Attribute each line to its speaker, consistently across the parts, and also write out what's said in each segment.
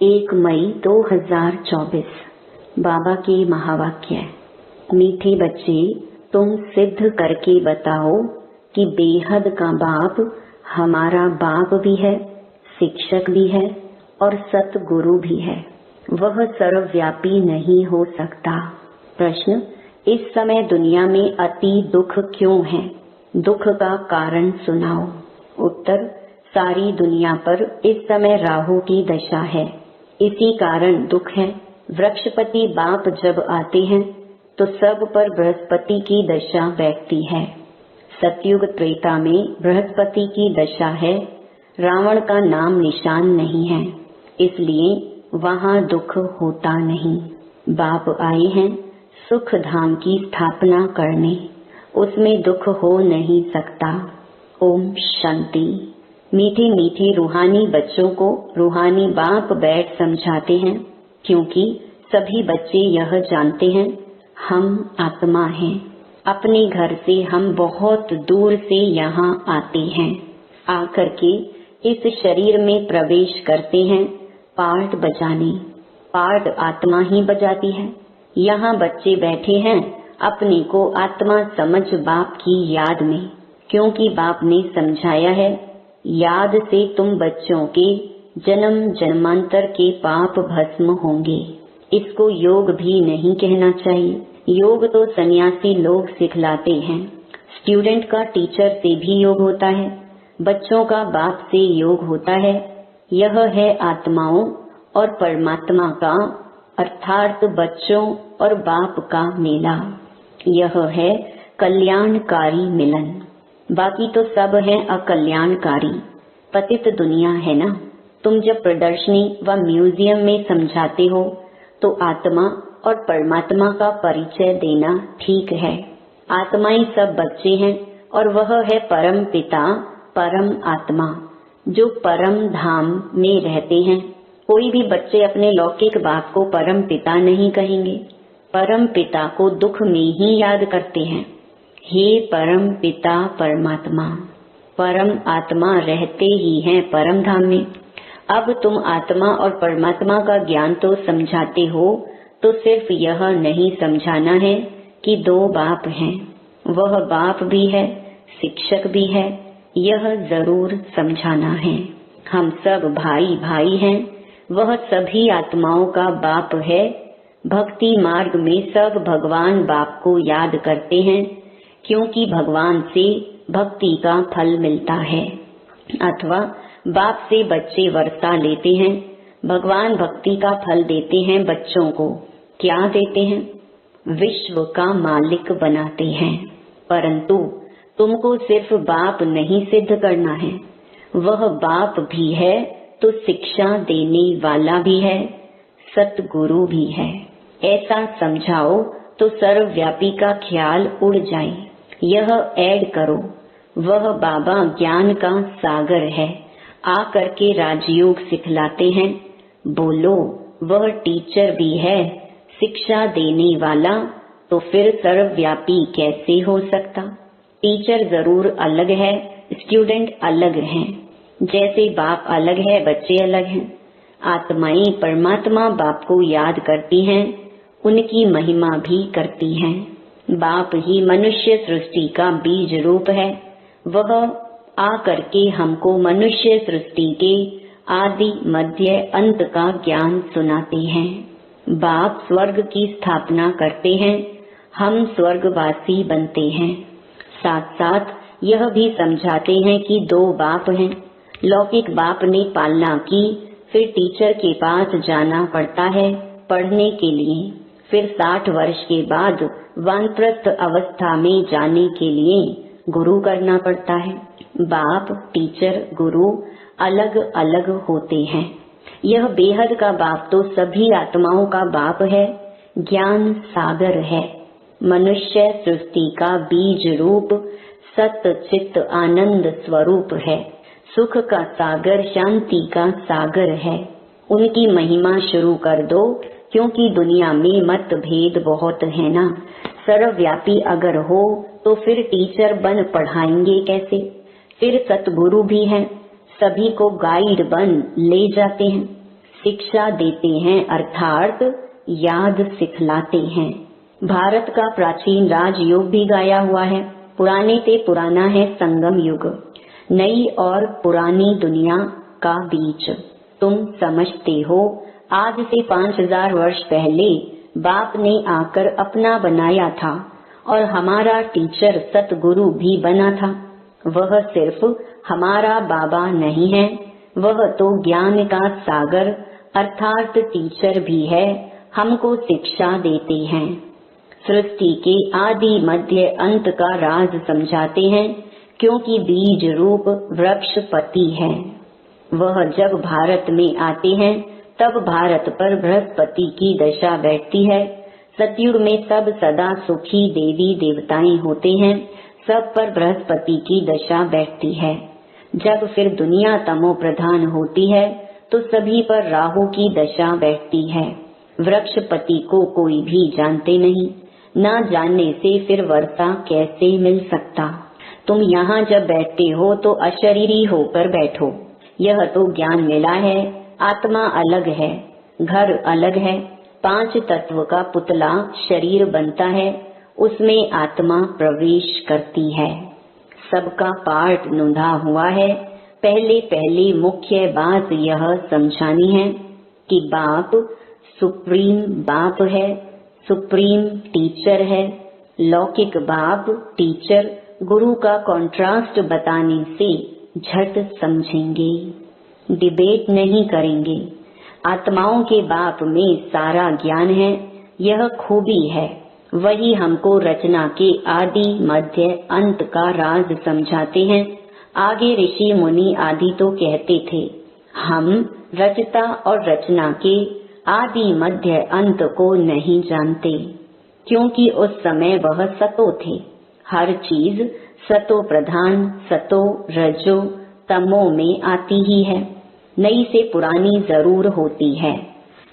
Speaker 1: 1 मई 2024 बाबा के महावाक्य। मीठे बच्चे, तुम सिद्ध करके बताओ कि बेहद का बाप हमारा बाप भी है, शिक्षक भी है और सतगुरु भी है। वह सर्वव्यापी नहीं हो सकता। प्रश्न, इस समय दुनिया में अति दुख क्यों है? दुख का कारण सुनाओ। उत्तर, सारी दुनिया पर इस समय राहु की दशा है, इसी कारण दुख है। वृक्षपति बाप जब आते हैं तो सब पर बृहस्पति की दशा बैठती है। सतयुग त्रेता में बृहस्पति की दशा है। रावण का नाम निशान नहीं है, इसलिए वहाँ दुख होता नहीं। बाप आए हैं सुख धाम की स्थापना करने, उसमें दुख हो नहीं सकता। ओम शांति। मीठे मीठे रूहानी बच्चों को रूहानी बाप बैठ समझाते हैं, क्योंकि सभी बच्चे यह जानते हैं हम आत्मा हैं। अपने घर से हम बहुत दूर से यहाँ आते हैं, आकर के इस शरीर में प्रवेश करते हैं पार्ट बजाने। पार्ट आत्मा ही बजाती है। यहाँ बच्चे बैठे हैं अपने को आत्मा समझ बाप की याद में, क्योंकि बाप ने समझाया है याद से तुम बच्चों के जन्म जन्मांतर के पाप भस्म होंगे। इसको योग भी नहीं कहना चाहिए। योग तो सन्यासी लोग सिखलाते हैं। स्टूडेंट का टीचर से भी योग होता है, बच्चों का बाप से योग होता है। यह है आत्माओं और परमात्मा का अर्थात बच्चों और बाप का मेला। यह है कल्याणकारी मिलन। बाकी तो सब है अकल्याणकारी। पतित दुनिया है ना। तुम जब प्रदर्शनी व म्यूजियम में समझाते हो तो आत्मा और परमात्मा का परिचय देना ठीक है। आत्माएं सब बच्चे हैं और वह है परम पिता परम आत्मा जो परम धाम में रहते हैं। कोई भी बच्चे अपने लौकिक बाप को परम पिता नहीं कहेंगे। परम पिता को दुख में ही याद करते हैं। हे परम पिता परमात्मा, परम आत्मा रहते ही हैं परम धाम में। अब तुम आत्मा और परमात्मा का ज्ञान तो समझाते हो, तो सिर्फ यह नहीं समझाना है कि दो बाप हैं। वह बाप भी है, शिक्षक भी है, यह जरूर समझाना है। हम सब भाई भाई हैं। वह सभी आत्माओं का बाप है। भक्ति मार्ग में सब भगवान बाप को याद करते हैं, क्योंकि भगवान से भक्ति का फल मिलता है। अथवा बाप से बच्चे वर्षा लेते हैं। भगवान भक्ति का फल देते हैं बच्चों को। क्या देते हैं? विश्व का मालिक बनाते हैं। परंतु तुमको सिर्फ बाप नहीं सिद्ध करना है, वह बाप भी है तो शिक्षा देने वाला भी है, सतगुरु भी है। ऐसा समझाओ तो सर्वव्यापी का ख्याल उड़ जाए। यह ऐड करो, वह बाबा ज्ञान का सागर है, आकर के राजयोग सिखलाते हैं। बोलो, वह टीचर भी है, शिक्षा देने वाला, तो फिर सर्वव्यापी कैसे हो सकता? टीचर जरूर अलग है, स्टूडेंट अलग हैं। जैसे बाप अलग है, बच्चे अलग हैं। आत्माएं परमात्मा बाप को याद करती हैं, उनकी महिमा भी करती हैं। बाप ही मनुष्य सृष्टि का बीज रूप है। वह आकर के हमको मनुष्य सृष्टि के आदि मध्य अंत का ज्ञान सुनाते हैं। बाप स्वर्ग की स्थापना करते हैं, हम स्वर्गवासी बनते हैं। साथ साथ यह भी समझाते हैं कि दो बाप हैं। लौकिक बाप ने पालना की, फिर टीचर के पास जाना पड़ता है पढ़ने के लिए। फिर 60 वर्ष के बाद वानप्रस्थ अवस्था में जाने के लिए गुरु करना पड़ता है। बाप, टीचर, गुरु अलग अलग होते हैं। यह बेहद का बाप तो सभी आत्माओं का बाप है, ज्ञान सागर है, मनुष्य सृष्टि का बीज रूप, सत्य चित्त आनंद स्वरूप है, सुख का सागर, शांति का सागर है। उनकी महिमा शुरू कर दो, क्योंकि दुनिया में मतभेद बहुत है ना। सर्वव्यापी अगर हो तो फिर टीचर बन पढ़ाएंगे कैसे? फिर सतगुरु भी हैं, सभी को गाइड बन ले जाते हैं। शिक्षा देते हैं अर्थात याद सिखलाते हैं। भारत का प्राचीन राजयोग भी गाया हुआ है। पुराने से पुराना है संगम युग, नई और पुरानी दुनिया का बीच। तुम समझते हो आज से 5000 वर्ष पहले बाप ने आकर अपना बनाया था और हमारा टीचर सतगुरु भी बना था। वह सिर्फ हमारा बाबा नहीं है, वह तो ज्ञान का सागर अर्थात टीचर भी है, हमको शिक्षा देते हैं। सृष्टि के आदि मध्य अंत का राज समझाते हैं, क्योंकि बीज रूप वृक्षपति है। वह जब भारत में आते हैं तब भारत पर बृहस्पति की दशा बैठती है। सतयुग में सब सदा सुखी देवी देवताएं होते हैं, सब पर बृहस्पति की दशा बैठती है। जब फिर दुनिया तमो प्रधान होती है तो सभी पर राहु की दशा बैठती है। वृक्षपति को कोई भी जानते नहीं, न जानने से फिर वर्षा कैसे मिल सकता। तुम यहाँ जब बैठते हो तो अशरीरी होकर बैठो। यह तो ज्ञान मिला है, आत्मा अलग है, घर अलग है। 5 तत्व का पुतला शरीर बनता है, उसमें आत्मा प्रवेश करती है। सबका पार्ट नुधा हुआ है। पहले पहले मुख्य बात यह समझानी है कि बाप सुप्रीम बाप है, सुप्रीम टीचर है। लौकिक बाप टीचर गुरु का कॉन्ट्रास्ट बताने से झट समझेंगे, डिबेट नहीं करेंगे। आत्माओं के बाप में सारा ज्ञान है, यह खूबी है। वही हमको रचना के आदि मध्य अंत का राज समझाते हैं। आगे ऋषि मुनि आदि तो कहते थे, हम रचता और रचना के आदि मध्य अंत को नहीं जानते, क्योंकि उस समय वह सतो थे। हर चीज सतो प्रधान, सतो रजो तमो में आती ही है, नई से पुरानी जरूर होती है।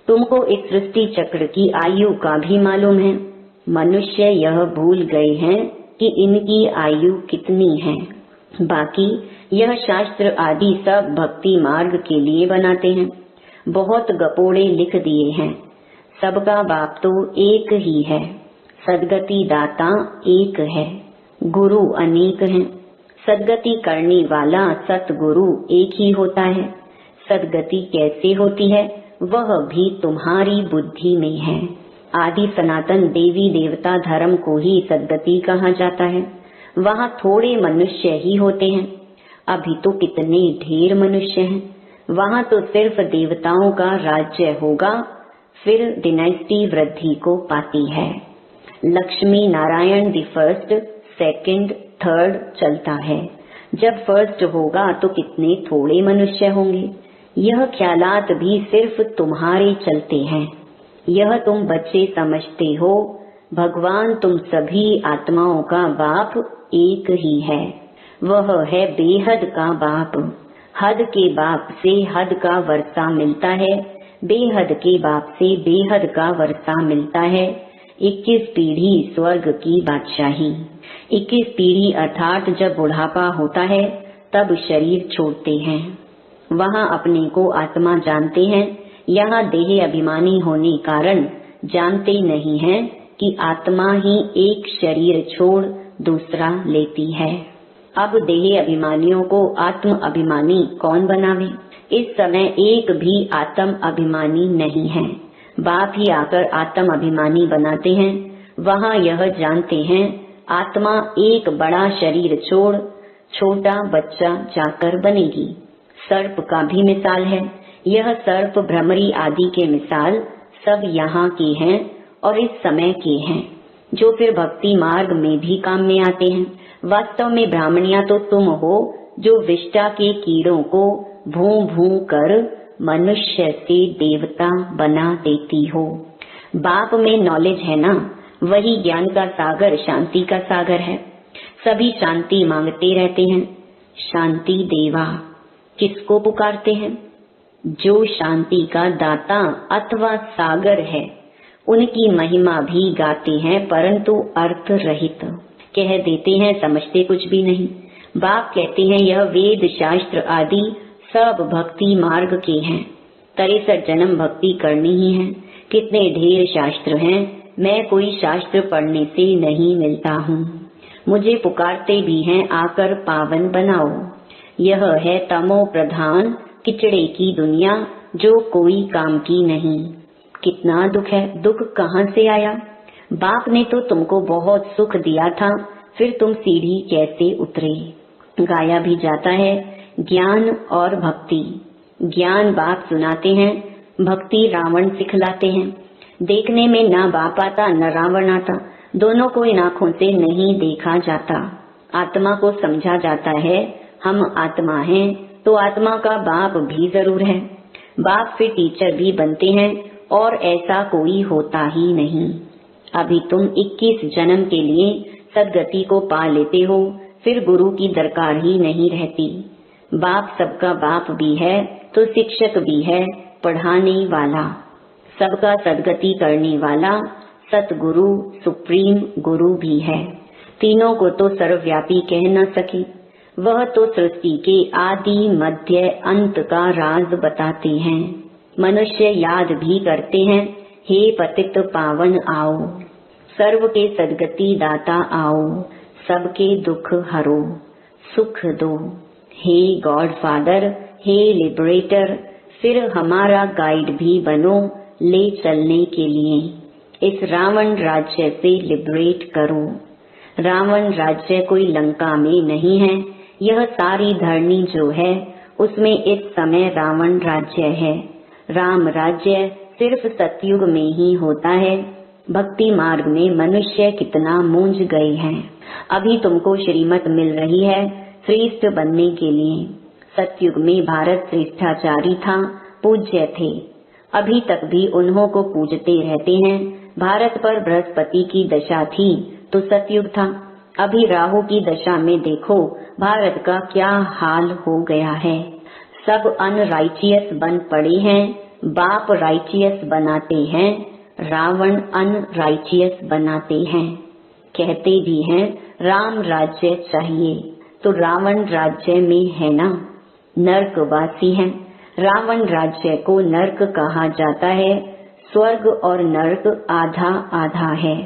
Speaker 1: तुमको इस सृष्टि चक्र की आयु का भी मालूम है। मनुष्य यह भूल गए हैं कि इनकी आयु कितनी है। बाकी यह शास्त्र आदि सब भक्ति मार्ग के लिए बनाते हैं। बहुत गपोड़े लिख दिए हैं। सबका बाप तो एक ही है, सदगति दाता एक है, गुरु अनेक हैं। सदगति करने वाला सतगुरु एक ही होता है। सदगति कैसे होती है वह भी तुम्हारी बुद्धि में है। आदि सनातन देवी देवता धर्म को ही सदगति कहा जाता है। वहाँ थोड़े मनुष्य ही होते हैं। अभी तो कितने ढेर मनुष्य हैं। वहाँ तो सिर्फ देवताओं का राज्य होगा, फिर डिनास्टी वृद्धि को पाती है। Lakshmi Narayan the first, second, third चलता है। जब फर्स्ट होगा तो कितने थोड़े मनुष्य होंगे। यह ख्यालात भी सिर्फ तुम्हारे चलते हैं। यह तुम बच्चे समझते हो। भगवान तुम सभी आत्माओं का बाप एक ही है। वह है बेहद का बाप। हद के बाप से हद का वर्षा मिलता है, बेहद के बाप से बेहद का वर्षा मिलता है। 21 पीढ़ी स्वर्ग की बादशाही। 21 पीढ़ी अर्थात जब बुढ़ापा होता है तब शरीर छोड़ते हैं। वहाँ अपने को आत्मा जानते हैं। यहाँ देह अभिमानी होने कारण जानते नहीं हैं कि आत्मा ही एक शरीर छोड़ दूसरा लेती है। अब देह अभिमानियों को आत्म अभिमानी कौन बनावे। इस समय एक भी आत्म अभिमानी नहीं है। बाप ही आकर आत्म अभिमानी बनाते हैं। वहाँ यह जानते हैं आत्मा एक बड़ा शरीर छोड़ छोटा बच्चा जाकर बनेगी। सर्प का भी मिसाल है। यह सर्प भ्रमरी आदि के मिसाल सब यहाँ के हैं और इस समय के हैं, जो फिर भक्ति मार्ग में भी काम में आते हैं। वास्तव में ब्राह्मणिया तो तुम हो जो विष्टा के कीड़ों को भू भू कर मनुष्य से देवता बना देती हो। बाप में नॉलेज है ना, वही ज्ञान का सागर शांति का सागर है। सभी शांति मांगते रहते हैं। शांति देवा किसको पुकारते हैं? जो शांति का दाता अथवा सागर है, उनकी महिमा भी गाते हैं, परंतु अर्थ रहित कह देते हैं, समझते कुछ भी नहीं। बाप कहते हैं यह वेद शास्त्र आदि सब भक्ति मार्ग के हैं। 63 जन्म भक्ति करनी ही है। कितने ढेर शास्त्र हैं, मैं कोई शास्त्र पढ़ने से नहीं मिलता हूँ। मुझे पुकारते भी हैं, आकर पावन बनाओ। यह है तमो प्रधान किचड़े की दुनिया, जो कोई काम की नहीं। कितना दुख है, दुख कहाँ से आया? बाप ने तो तुमको बहुत सुख दिया था, फिर तुम सीढ़ी कैसे उतरे? गाया भी जाता है, ज्ञान और भक्ति। ज्ञान बाप सुनाते हैं, भक्ति रावण सिखलाते हैं। देखने में न बाप आता न रावण आता, दोनों को इन आँखों से नहीं देखा जाता। आत्मा को समझा जाता है, हम आत्मा हैं तो आत्मा का बाप भी जरूर है। बाप फिर टीचर भी बनते हैं, और ऐसा कोई होता ही नहीं। अभी तुम 21 जन्म के लिए सदगति को पा लेते हो, फिर गुरु की दरकार ही नहीं रहती। बाप सबका बाप भी है तो शिक्षक भी है, पढ़ाने वाला। सबका सदगति करने वाला सतगुरु सुप्रीम गुरु भी है। तीनों को तो सर्वव्यापी कह न सके, वह तो सृष्टि के आदि मध्य अंत का राज बताते हैं। मनुष्य याद भी करते हैं, हे पतित पावन आओ, सर्व के सदगति दाता आओ, सबके दुख हरो, सुख दो। हे गॉड फादर, हे लिबरेटर, फिर हमारा गाइड भी बनो, ले चलने के लिए इस रावण राज्य से लिबरेट करो। रावण राज्य कोई लंका में नहीं है, यह सारी धरनी जो है उसमें इस समय रावण राज्य है। राम राज्य सिर्फ सतयुग में ही होता है। भक्ति मार्ग में मनुष्य कितना मूंझ गए हैं। अभी तुमको श्रीमत मिल रही है श्रेष्ठ बनने के लिए। सतयुग में भारत श्रेष्ठाचारी था, पूज्य थे, अभी तक भी उन्हों को पूजते रहते हैं। भारत पर बृहस्पति की दशा थी तो सतयुग था। अभी राहु की दशा में देखो भारत का क्या हाल हो गया है। सब अनराइचियस बन पड़े हैं, बाप राइचियस बनाते हैं, रावण अनराइचियस बनाते हैं। कहते भी हैं राम राज्य चाहिए, तो रावण राज्य में है ना, नर्कवासी हैं। रावण राज्य को नर्क कहा जाता है। स्वर्ग और नर्क आधा आधा है,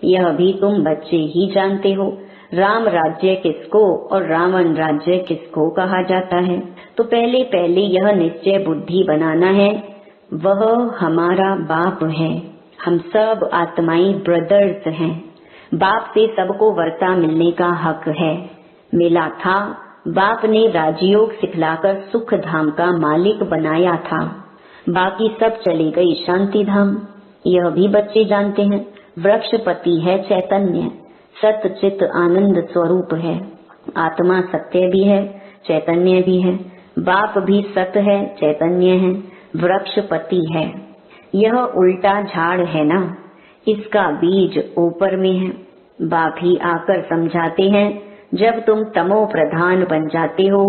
Speaker 1: यह भी तुम बच्चे ही जानते हो। राम राज्य किसको और रावण राज्य किसको कहा जाता है? तो पहले पहले यह निश्चय बुद्धि बनाना है, वह हमारा बाप है। हम सब आत्माएं ब्रदर्स हैं। बाप से सबको वर्ता मिलने का हक है। मिला था, बाप ने राजयोग सिखलाकर सुख धाम का मालिक बनाया था। बाकी सब चले गए शांति धाम, यह भी बच्चे जानते हैं। वृक्षपति है चैतन्य, सत चित आनंद स्वरूप है। आत्मा सत्य भी है, चैतन्य भी है। बाप भी सत है, चैतन्य है, वृक्षपति है। यह उल्टा झाड़ है ना, इसका बीज ऊपर में है। बाप ही आकर समझाते हैं, जब तुम तमो प्रधान बन जाते हो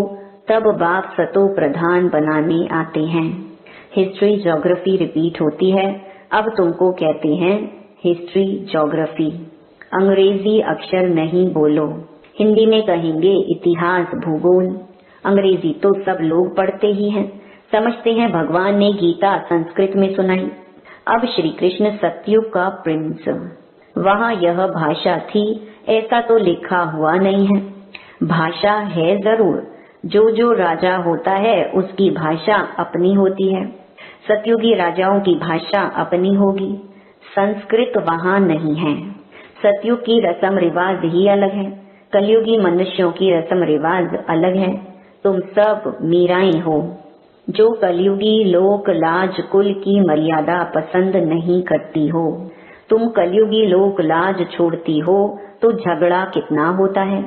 Speaker 1: तब बाप सतो प्रधान बनाने आते हैं। हिस्ट्री ज्योग्राफी रिपीट होती है, अब तुमको कहते हैं हिस्ट्री ज्योग्राफी। अंग्रेजी अक्षर नहीं बोलो, हिंदी में कहेंगे इतिहास भूगोल। अंग्रेजी तो सब लोग पढ़ते ही हैं, समझते हैं भगवान ने गीता संस्कृत में सुनाई। अब श्री कृष्ण सतयुग का प्रिंस, वहाँ यह भाषा थी ऐसा तो लिखा हुआ नहीं है। भाषा है जरूर, जो जो राजा होता है उसकी भाषा अपनी होती है। सतयुगी राजाओं की भाषा अपनी होगी, संस्कृत वहाँ नहीं है। सतयुग की रस्म रिवाज ही अलग है, कलयुगी मनुष्यों की रस्म रिवाज अलग है। तुम सब मीराएं हो, जो कलयुगी लोक लाज कुल की मर्यादा पसंद नहीं करती हो। तुम कलयुगी लोक लाज छोड़ती हो तो झगड़ा कितना होता है।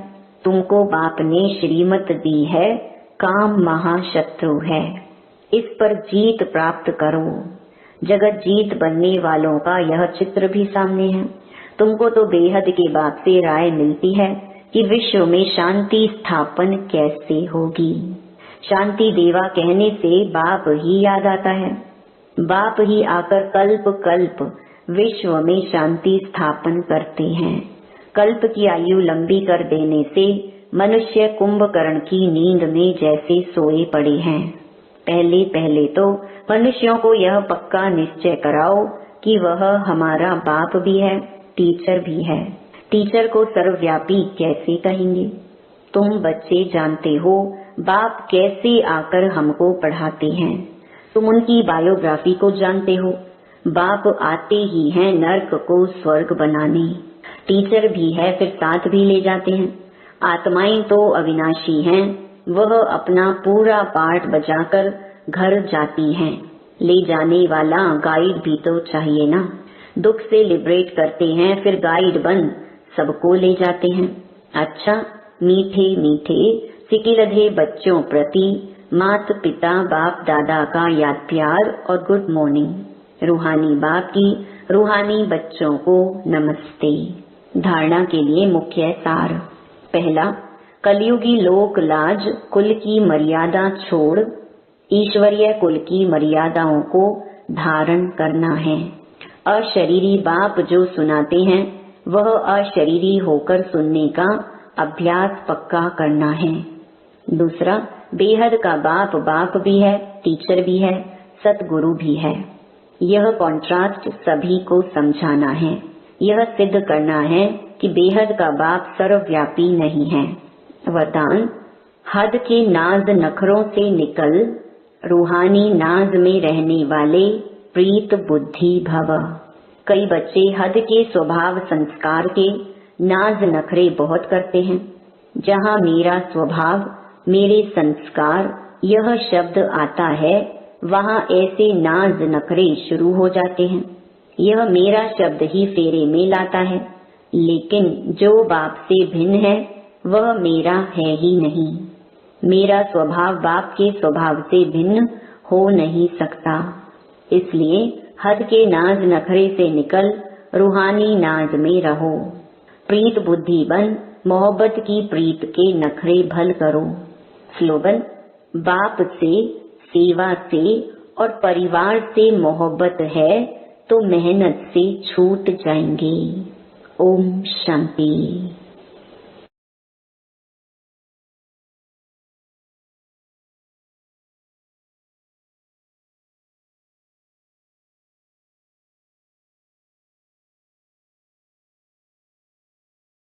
Speaker 1: तुमको बाप ने श्रीमत दी है, काम महाशत्रु है, इस पर जीत प्राप्त करो। जगत जीत बनने वालों का यह चित्र भी सामने है। तुमको तो बेहद के बाप से राय मिलती है कि विश्व में शांति स्थापन कैसे होगी। शांति देवा कहने से बाप ही याद आता है। बाप ही आकर कल्प कल्प विश्व में शांति स्थापन करते हैं। कल्प की आयु लंबी कर देने से मनुष्य कुंभकर्ण की नींद में जैसे सोए पड़े हैं। पहले पहले तो मनुष्यों को यह पक्का निश्चय कराओ कि वह हमारा बाप भी है, टीचर भी है। टीचर को सर्वव्यापी कैसे कहेंगे? तुम बच्चे जानते हो बाप कैसे आकर हमको पढ़ाते हैं। तुम उनकी बायोग्राफी को जानते हो। बाप आते ही हैं नर्क को स्वर्ग बनाने। टीचर भी है, फिर साथ भी ले जाते हैं। आत्माएं तो अविनाशी हैं, वह अपना पूरा पार्ट बजाकर घर जाती हैं। ले जाने वाला गाइड भी तो चाहिए ना। दुख से लिबरेट करते हैं, फिर गाइड बन सबको ले जाते हैं। अच्छा, मीठे मीठे सिकिलधे बच्चों प्रति माता पिता बाप दादा का याद प्यार और गुड मॉर्निंग। रूहानी बाप की रूहानी बच्चों को नमस्ते। धारणा के लिए मुख्य सार। पहला, कलयुगी लोक लाज कुल की मर्यादा छोड़ ईश्वरीय कुल की मर्यादाओं को धारण करना है। अशरीरी बाप जो सुनाते हैं वह अशरीरी होकर सुनने का अभ्यास पक्का करना है। दूसरा, बेहद का बाप बाप भी है, टीचर भी है, सतगुरु भी है। यह कॉन्ट्रास्ट सभी को समझाना है। यह सिद्ध करना है कि बेहद का बाप सर्वव्यापी नहीं है। वरदान, हद के नाज नखरों से निकल रूहानी नाज में रहने वाले प्रीत बुद्धि भव। कई बच्चे हद के स्वभाव संस्कार के नाज नखरे बहुत करते हैं। जहाँ मेरा स्वभाव, मेरे संस्कार यह शब्द आता है, वहाँ ऐसे नाज नखरे शुरू हो जाते हैं। यह मेरा शब्द ही फेरे में लाता है, लेकिन जो बाप से भिन्न है वह मेरा है ही नहीं। मेरा स्वभाव बाप के स्वभाव से भिन्न हो नहीं सकता। इसलिए हद के नाज नखरे से निकल रूहानी नाज में रहो। प्रीत बुद्धि बन मोहब्बत की प्रीत के नखरे भल करो। स्लोगन, बाप से, सेवा से और परिवार से मोहब्बत है तो मेहनत से छूट जाएंगे। ओम शांति।